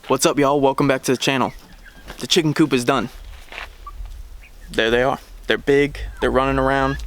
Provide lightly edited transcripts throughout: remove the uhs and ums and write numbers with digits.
What's up, y'all? Welcome back to the channel. The chicken coop is done. There they are. They're big, they're running around.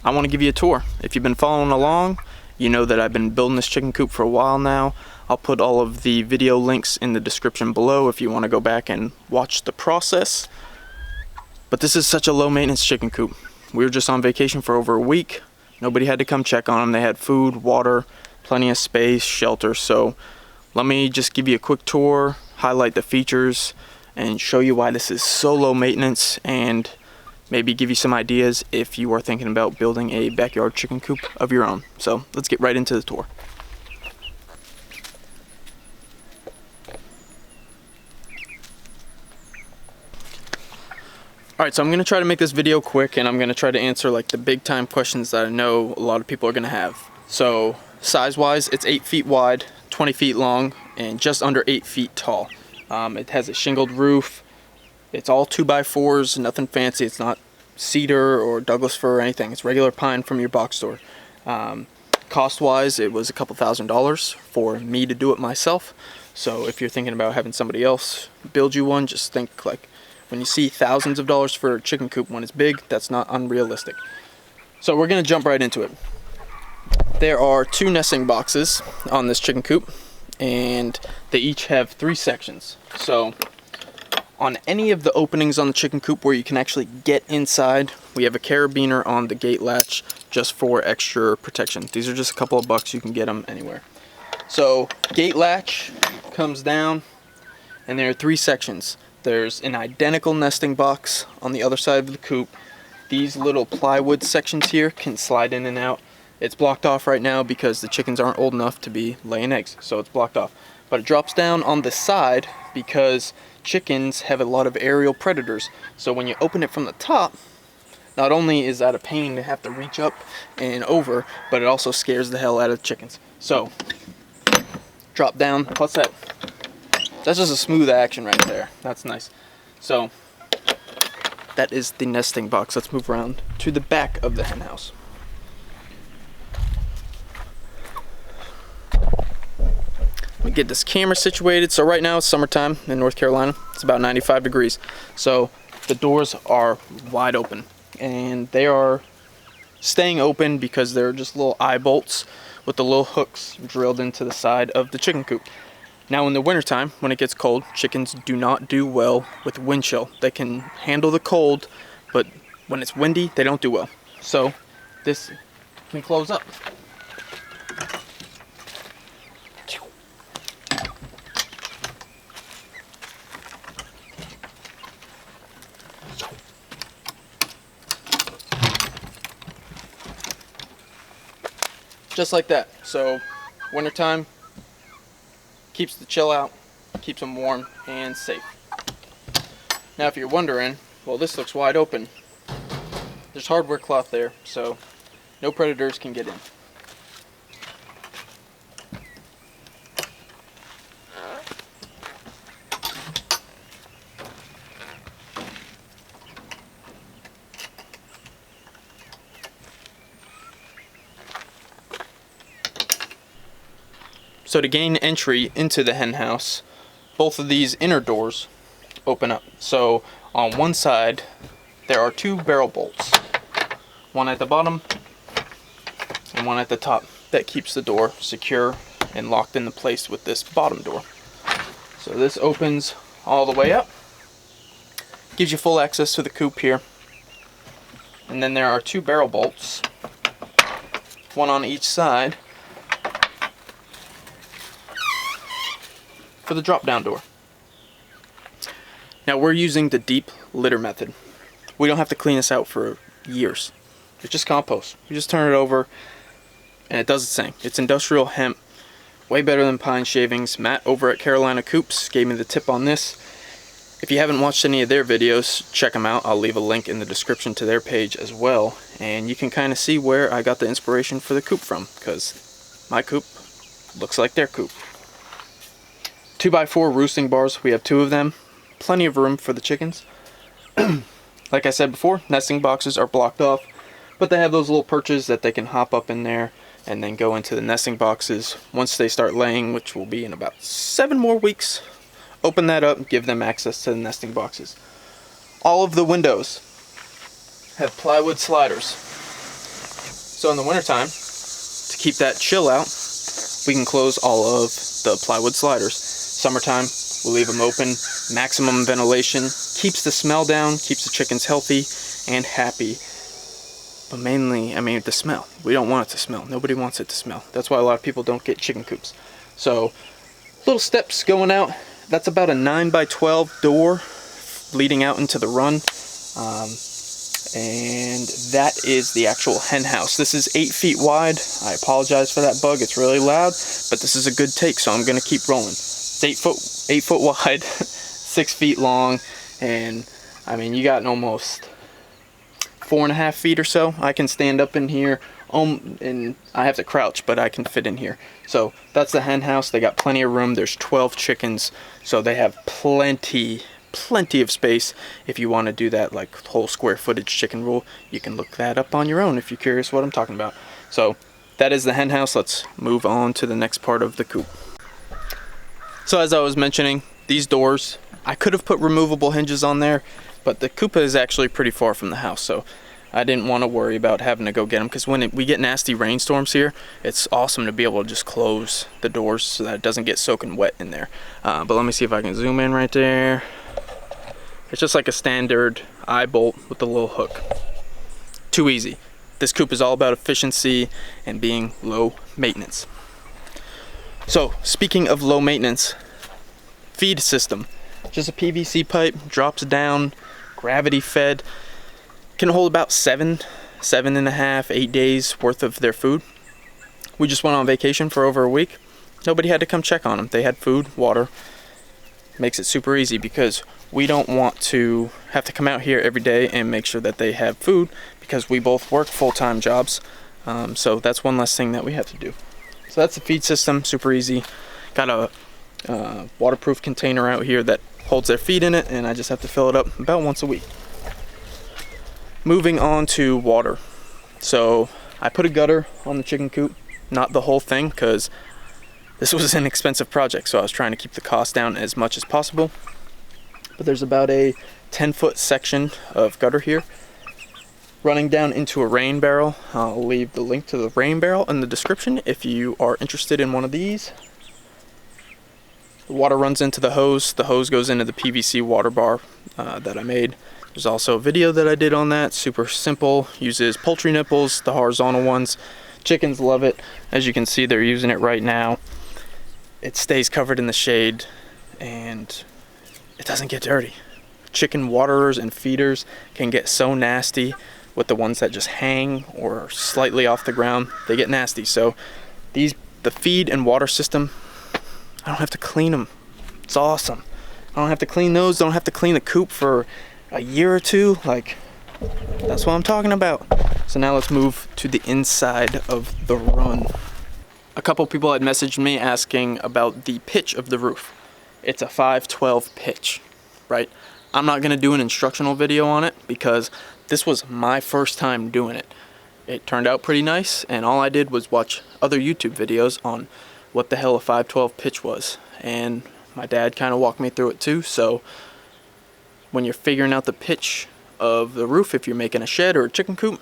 I want to give you a tour. If you've been following along, you know that I've been building this chicken coop for a while now. I'll put all of the video links in the description below if you want to go back and watch the process. But this is such a low maintenance chicken coop. We were just on vacation for over a week. Nobody had to come check on them. They had food, water, plenty of space, shelter. So let me just give you a quick tour, highlight the features, and show you why this is so low maintenance, and maybe give you some ideas if you are thinking about building a backyard chicken coop of your own. So let's get right into the tour. Alright, so I'm going to try to make this video quick, and I'm going to try to answer like the big time questions that I know a lot of people are going to have. So size wise, it's 8 feet wide, 20 feet long, and just under 8 feet tall. It has a shingled roof. It's all 2x4s, nothing fancy. It's not cedar or Douglas fir or anything. It's regular pine from your box store. Cost wise, it was a couple $1,000s for me to do it myself. So if you're thinking about having somebody else build you one, just think like when you see thousands of dollars for a chicken coop when it's big, that's not unrealistic. So we're going to jump right into it. There are 2 nesting boxes on this chicken coop, and they each have 3 sections. So on any of the openings on the chicken coop where you can actually get inside, we have a carabiner on the gate latch just for extra protection. These are just a couple of bucks, you can get them anywhere. So gate latch comes down, and there are 3 sections. There's an identical nesting box on the other side of the coop. These little plywood sections here can slide in and out. It's blocked off right now because the chickens aren't old enough to be laying eggs, so it's blocked off. But it drops down on the side because chickens have a lot of aerial predators. So when you open it from the top, not only is that a pain to have to reach up and over, but it also scares the hell out of the chickens. So drop down, plus that's just a smooth action right there. That's nice. So that is the nesting box. Let's move around to the back of the hen house. Let me get this camera situated. So right now it's summertime in North Carolina. It's about 95 degrees. So the doors are wide open, and they are staying open because they're just little eye bolts with the little hooks drilled into the side of the chicken coop. Now in the wintertime, when it gets cold, chickens do not do well with wind chill. They can handle the cold, but when it's windy, they don't do well. So this can close up. Just like that. So wintertime, keeps the chill out, keeps them warm and safe. Now if you're wondering, well, this looks wide open. There's hardware cloth there, so no predators can get in. So to gain entry into the hen house, both of these inner doors open up. So on one side, there are 2 barrel bolts. One at the bottom and one at the top. That keeps the door secure and locked into place with this bottom door. So this opens all the way up. Gives you full access to the coop here. And then there are 2 barrel bolts, one on each side, for the drop down door. Now we're using the deep litter method. We don't have to clean this out for years. It's just compost. You just turn it over and it does its thing. It's industrial hemp, way better than pine shavings. Matt over at Carolina Coops gave me the tip on this. If you haven't watched any of their videos, check them out. I'll leave a link in the description to their page as well, and you can kind of see where I got the inspiration for the coop from, because my coop looks like their coop. 2x4 roosting bars, we have 2 of them. Plenty of room for the chickens. Like I said before, nesting boxes are blocked off, but they have those little perches that they can hop up in there and then go into the nesting boxes once they start laying, which will be in about 7 more weeks open that up, give them access to the nesting boxes. All of the windows have plywood sliders. So in the wintertime, to keep that chill out, we can close all of the plywood sliders. Summertime, we'll leave them open. Maximum ventilation, keeps the smell down, keeps the chickens healthy and happy. But mainly, I mean, the smell. We don't want it to smell. Nobody wants it to smell. That's why a lot of people don't get chicken coops. So, little steps going out. That's about a 9x12 door leading out into the run. And that is the actual hen house. This is 8 feet wide. I apologize for that bug. It's really loud, but this is a good take, so I'm gonna keep rolling. It's 8 foot wide, 6 feet long, and I mean, you got almost 4.5 feet or so. I can stand up in here, and I have to crouch, but I can fit in here. So that's the hen house. They got plenty of room. There's 12 chickens, so they have plenty of space. If you want to do that like whole square footage chicken rule, you can look that up on your own if you're curious what I'm talking about. So that is the hen house. Let's move on to the next part of the coop. So as I was mentioning, these doors, I could have put removable hinges on there, but the coop is actually pretty far from the house, so I didn't want to worry about having to go get them, because when we get nasty rainstorms here, it's awesome to be able to just close the doors so that it doesn't get soaking wet in there. But let me see if I can zoom in right there. It's just like a standard eye bolt with a little hook. Too easy. This coop is all about efficiency and being low maintenance. So speaking of low maintenance, feed system. Just a PVC pipe, drops down, gravity fed, can hold about 7.5, 8 days worth of their food. We just went on vacation for over a week. Nobody had to come check on them. They had food, water. Makes it super easy because we don't want to have to come out here every day and make sure that they have food, because we both work full-time jobs. So that's one less thing that we have to do. So that's the feed system, super easy. Got a waterproof container out here that holds their feed in it, and I just have to fill it up about once a week. Moving on to water. So I put a gutter on the chicken coop, not the whole thing, because this was an expensive project, so I was trying to keep the cost down as much as possible. But there's about a 10-foot section of gutter here running down into a rain barrel. I'll leave the link to the rain barrel in the description if you are interested in one of these. The water runs into the hose goes into the PVC water bar that I made. There's also a video that I did on that, super simple, uses poultry nipples, the horizontal ones. Chickens love it. As you can see, they're using it right now. It stays covered in the shade and it doesn't get dirty. Chicken waterers and feeders can get so nasty with the ones that just hang or slightly off the ground. They get nasty. So the feed and water system, I don't have to clean them. It's awesome. I don't have to clean those. Don't have to clean the coop for a year or two. Like, that's what I'm talking about. So now let's move to the inside of the run. A couple people had messaged me asking about the pitch of the roof. It's a 5/12 pitch, right? I'm not gonna do an instructional video on it because this was my first time doing it. It turned out pretty nice, and all I did was watch other YouTube videos on what the hell a 5/12 pitch was. And my dad kind of walked me through it too, so when you're figuring out the pitch of the roof, if you're making a shed or a chicken coop,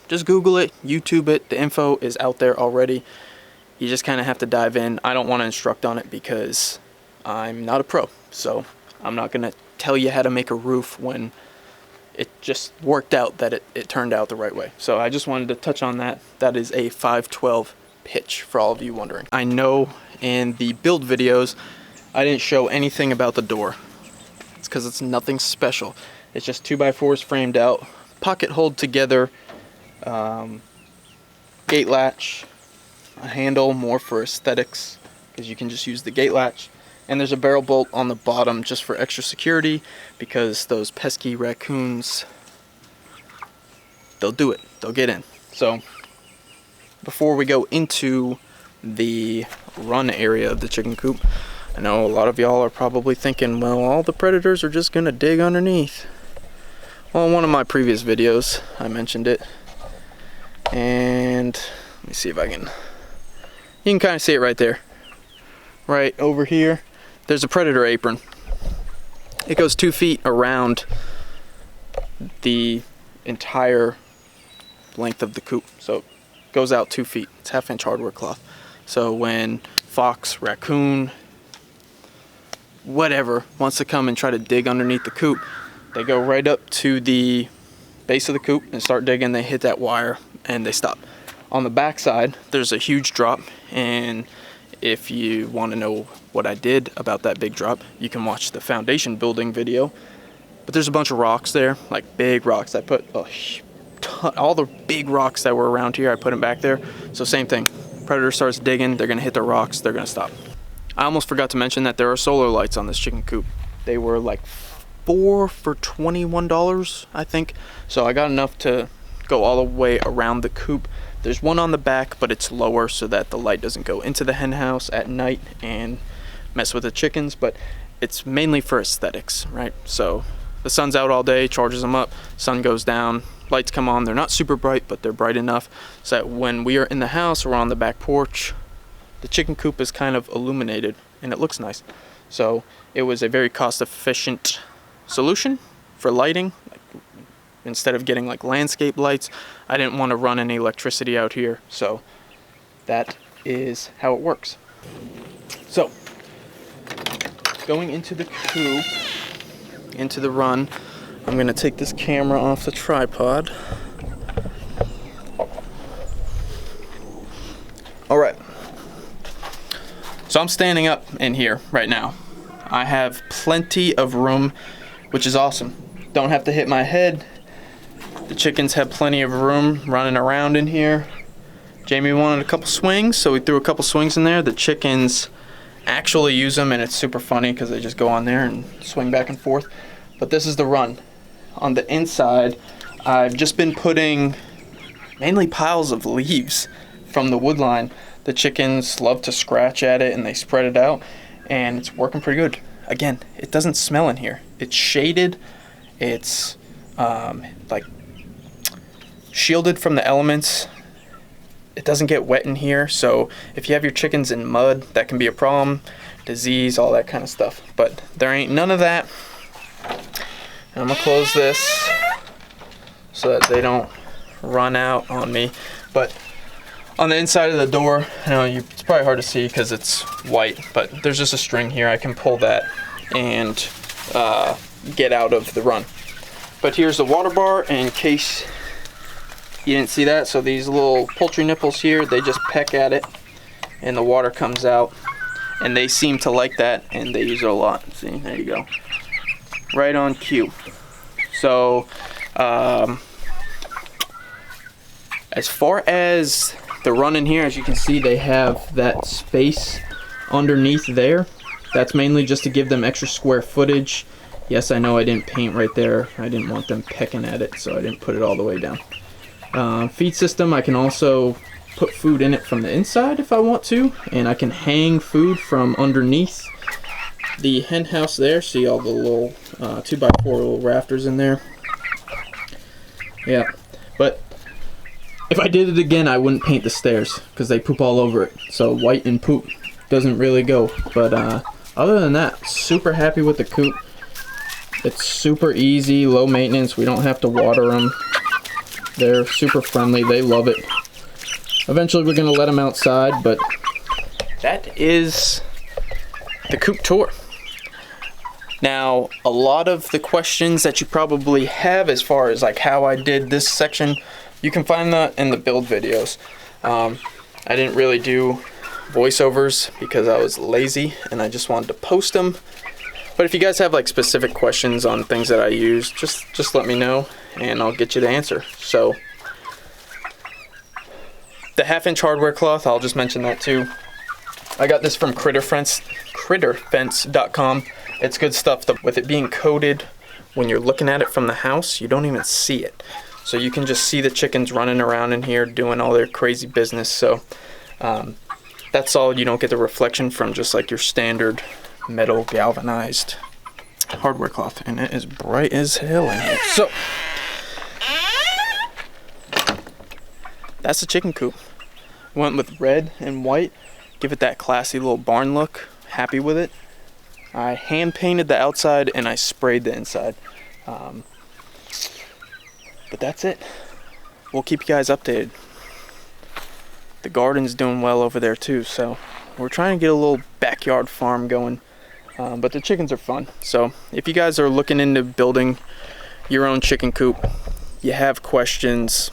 just Google it, YouTube it. The info is out there already. You just kind of have to dive in. I don't want to instruct on it because I'm not a pro, so I'm not going to tell you how to make a roof when it just worked out that it turned out the right way. So I just wanted to touch on that. That is a 5/12 pitch for all of you wondering. I know in the build videos I didn't show anything about the door. It's because it's nothing special. It's just 2x4s framed out, pocket hold together, gate latch, a handle more for aesthetics because you can just use the gate latch, and there's a barrel bolt on the bottom just for extra security because those pesky raccoons, they'll do it, they'll get in. So before we go into the run area of the chicken coop, I know a lot of y'all are probably thinking, well, all the predators are just gonna dig underneath. Well, in one of my previous videos I mentioned it, and let me see if I can, you can kind of see it right there. Right over here, there's a predator apron. It goes 2 feet around the entire length of the coop. So it goes out 2 feet. It's 1/2 inch hardware cloth. So when fox, raccoon, whatever wants to come and try to dig underneath the coop, they go right up to the base of the coop and start digging. They hit that wire and they stop. On the back side, there's a huge drop, and if you want to know what I did about that big drop, you can watch the foundation building video. But there's a bunch of rocks there, like big rocks. I put a ton, all the big rocks that were around here, I put them back there. So same thing, predator starts digging, they're gonna hit the rocks, they're gonna stop. I almost forgot to mention that there are solar lights on this chicken coop. They were like 4 for $21, I think. So I got enough to go all the way around the coop. There's one on the back, but it's lower so that the light doesn't go into the hen house at night and mess with the chickens, but it's mainly for aesthetics, right? So the sun's out all day, charges them up, sun goes down, lights come on. They're not super bright, but they're bright enough so that when we are in the house or on the back porch, the chicken coop is kind of illuminated and it looks nice. So it was a very cost-efficient solution for lighting. Instead of getting like landscape lights, I didn't want to run any electricity out here, so that is how it works. So going into the coop, into the run, I'm gonna take this camera off the tripod. All right, so I'm standing up in here right now. I have plenty of room, which is awesome. Don't have to hit my head. The chickens have plenty of room running around in here. Jamie wanted a couple swings, so we threw a couple swings in there. The chickens actually use them, and it's super funny because they just go on there and swing back and forth. But this is the run. On the inside, I've just been putting mainly piles of leaves from the wood line. The chickens love to scratch at it and they spread it out, and it's working pretty good. Again, it doesn't smell in here. It's shaded. It's like shielded from the elements. It doesn't get wet in here, so if you have your chickens in mud, that can be a problem. Disease, all that kind of stuff. But there ain't none of that. And I'm gonna close this so that they don't run out on me. But on the inside of the door, I know it's probably hard to see because it's white, but there's just a string here. I can pull that and get out of the run. But here's the water bar in case you didn't see that. So these little poultry nipples here, they just peck at it and the water comes out, and they seem to like that and they use it a lot. See, there you go. Right on cue. So as far as the run in here, as you can see, they have that space underneath there. That's mainly just to give them extra square footage. Yes, I know I didn't paint right there. I didn't want them pecking at it, so I didn't put it all the way down. Feed system, I can also put food in it from the inside if I want to, and I can hang food from underneath the hen house there. See all the little 2x4 little rafters in there. Yeah, but if I did it again, I wouldn't paint the stairs because they poop all over it. So white and poop doesn't really go. But other than that, super happy with the coop. It's super easy, low maintenance. We don't have to water them. They're super friendly. They love it. Eventually, we're going to let them outside, but that is the coop tour. Now, a lot of the questions that you probably have as far as like how I did this section, you can find that in the build videos. I didn't really do voiceovers because I was lazy and I just wanted to post them. But if you guys have like specific questions on things that I use, just let me know and I'll get you the answer. So the 1/2 inch hardware cloth, I'll just mention that too. I got this from critterfence.com. It's good stuff. With it being coated, when you're looking at it from the house, you don't even see it. So you can just see the chickens running around in here doing all their crazy business. So that's all. You don't get the reflection from just like your standard metal galvanized hardware cloth, and it is bright as hell in here. So that's the chicken coop. Went with red and white, give it that classy little barn look. Happy with it. I hand painted the outside and I sprayed the inside. But that's it. We'll keep you guys updated. The garden's doing well over there too, so we're trying to get a little backyard farm going. But the chickens are fun. So if you guys are looking into building your own chicken coop, you have questions,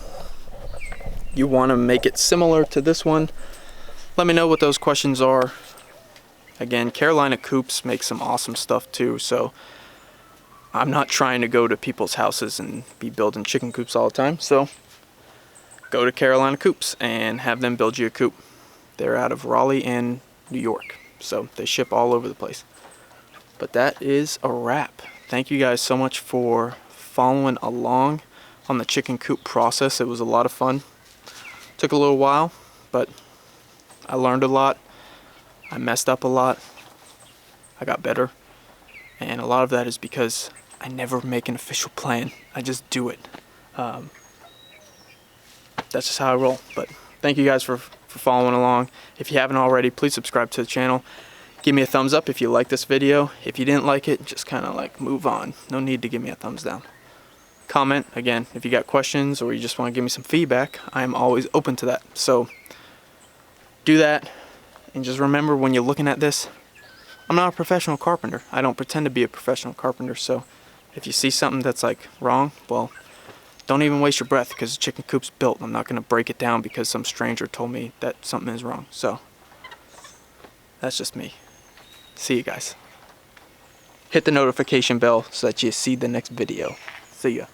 you want to make it similar to this one, let me know what those questions are. Again, Carolina Coops make some awesome stuff too, so I'm not trying to go to people's houses and be building chicken coops all the time. So go to Carolina Coops and have them build you a coop. They're out of Raleigh and New York, so they ship all over the place. But that is a wrap. Thank you guys so much for following along on the chicken coop process. It was a lot of fun. Took a little while, but I learned a lot. I messed up a lot. I got better. And a lot of that is because I never make an official plan. I just do it. That's just how I roll. But thank you guys for following along. If you haven't already, please subscribe to the channel. Give me a thumbs up if you like this video. If you didn't like it, just kind of like move on. No need to give me a thumbs down. Comment, again, if you got questions or you just want to give me some feedback, I am always open to that. So do that. And just remember, when you're looking at this, I'm not a professional carpenter. I don't pretend to be a professional carpenter. So if you see something that's like wrong, well, don't even waste your breath, because the chicken coop's built. I'm not going to break it down because some stranger told me that something is wrong. So that's just me. See you guys. Hit the notification bell so that you see the next video. See ya.